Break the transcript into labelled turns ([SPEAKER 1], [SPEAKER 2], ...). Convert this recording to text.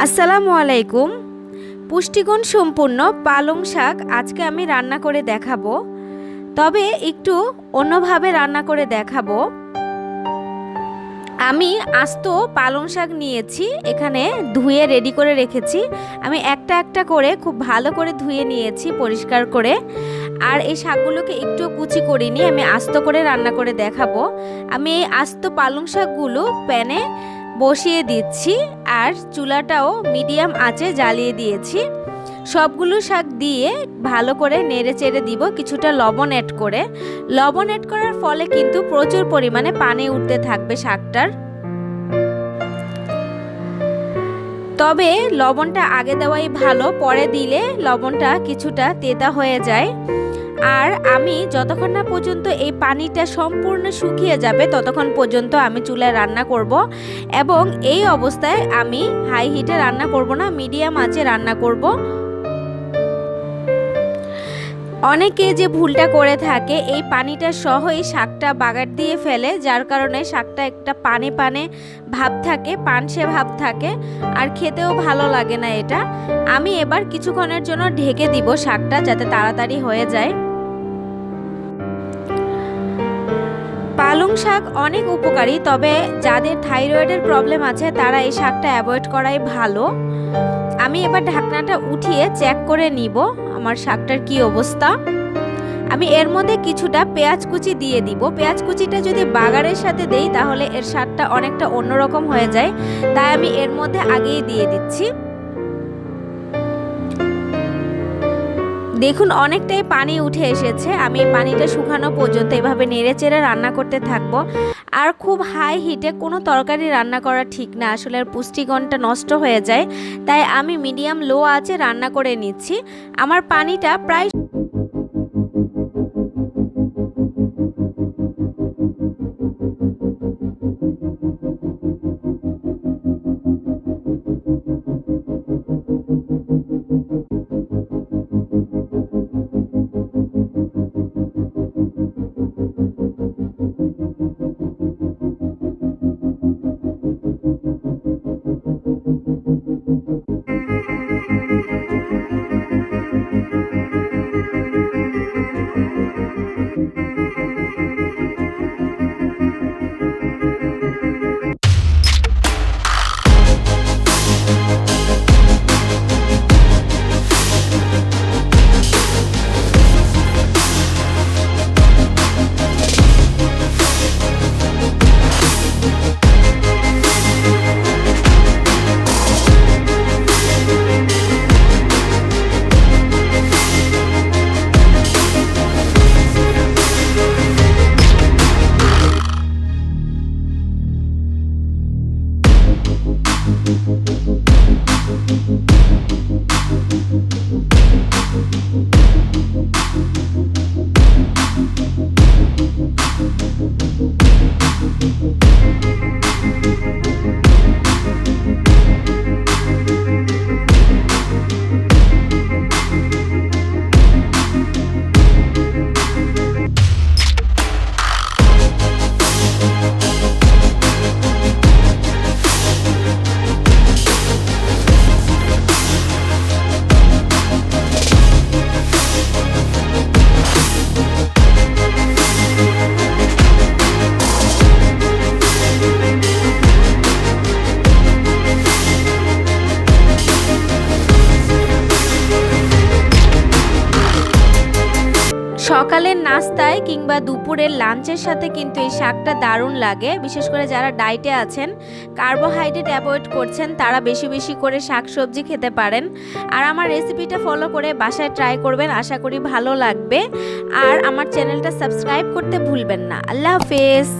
[SPEAKER 1] আসসালামু আলাইকুম। পুষ্টিগুণ সম্পূর্ণ পালং শাক আজকে আমি রান্না করে দেখাবো, তবে একটু অন্যভাবে রান্না করে দেখাবো। আমি আস্ত পালং শাক নিয়েছি, এখানে ধুয়ে রেডি করে রেখেছি। আমি একটা একটা করে খুব ভালো করে ধুয়ে নিয়েছি পরিষ্কার করে। আর এই শাকগুলোকে একটু কুচি করিনি, আমি আস্ত করে রান্না করে দেখাবো। আমি এই আস্ত পালং শাকগুলো প্যানে বসিয়ে দিচ্ছি আর চুলাটাও মিডিয়াম আঁচে জ্বালিয়ে দিয়েছি। সবগুলো শাক দিয়ে ভালো করে নেড়ে চেড়ে দিব, কিছুটা লবণ অ্যাড করে। লবণ অ্যাড করার ফলে কিন্তু প্রচুর পরিমাণে পানি উঠতে থাকবে শাকটার। তবে লবণটা আগে দেওয়াই ভালো, পরে দিলে লবণটা কিছুটা তেতা হয়ে যায়। আর আমি যতক্ষণ না পর্যন্ত এই পানিটা সম্পূর্ণ শুকিয়ে যাবে ততক্ষণ পর্যন্ত আমি চুলায় রান্না করব। এবং এই অবস্থায় আমি হাই হিটে রান্না করব না, মিডিয়াম আঁচে রান্না করব। অনেকে যে ভুলটা করে থাকে, এই পানিটা সহ এই শাকটা বাগার দিয়ে ফেলে, যার কারণে শাকটা একটা পানে পানে ভাব থাকে, পানসে ভাব থাকে, আর খেতেও ভালো লাগে না এটা। আমি এবার কিছুক্ষণের জন্য ঢেকে দিব শাকটা, যাতে তাড়াতাড়ি হয়ে যায়। পালং শাক অনেক উপকারী, তবে যাদের থাইরয়েডের প্রবলেম আছে তারা এই শাকটা অ্যাভয়েড করাই ভালো। আমি এবার ঢাকনাটা উঠিয়ে চেক করে নিব আমার শাকটার কি অবস্থা। আমি এর মধ্যে কিছুটা পেঁয়াজ কুচি দিয়ে দিব। পেঁয়াজ কুচিটা যদি বাগারের সাথে দেই তাহলে এর স্বাদটা অনেকটা অন্যরকম হয়ে যায়, তাই আমি এর মধ্যে আগেই দিয়ে দিচ্ছি। দেখুন অনেকটাই পানি উঠে এসেছে। আমি পানিটা শুকানো পর্যন্ত এভাবে নেড়ে চেড়ে রান্না করতে থাকবো। আর খুব হাই হিটে কোনো তরকারি রান্না করা ঠিক না, আসলে আর পুষ্টিগুণটা নষ্ট হয়ে যায়। তাই আমি মিডিয়াম লো আঁচে রান্না করে নিচ্ছি। আমার পানিটা প্রায় সকালের নাস্তায় কিংবা দুপুরের লাঞ্চের সাথে কিন্তু এই শাকটা দারুণ লাগে। বিশেষ করে যারা ডায়েটে আছেন, কার্বোহাইড্রেট অ্যাভয়েড করছেন, তারা বেশি বেশি করে শাকসবজি খেতে পারেন। আর আমার রেসিপিটা ফলো করে বাসায় ট্রাই করবেন, আশা করি ভালো লাগবে। আর আমার চ্যানেলটা সাবস্ক্রাইব করতে ভুলবেন না। আল্লাহ হাফেজ।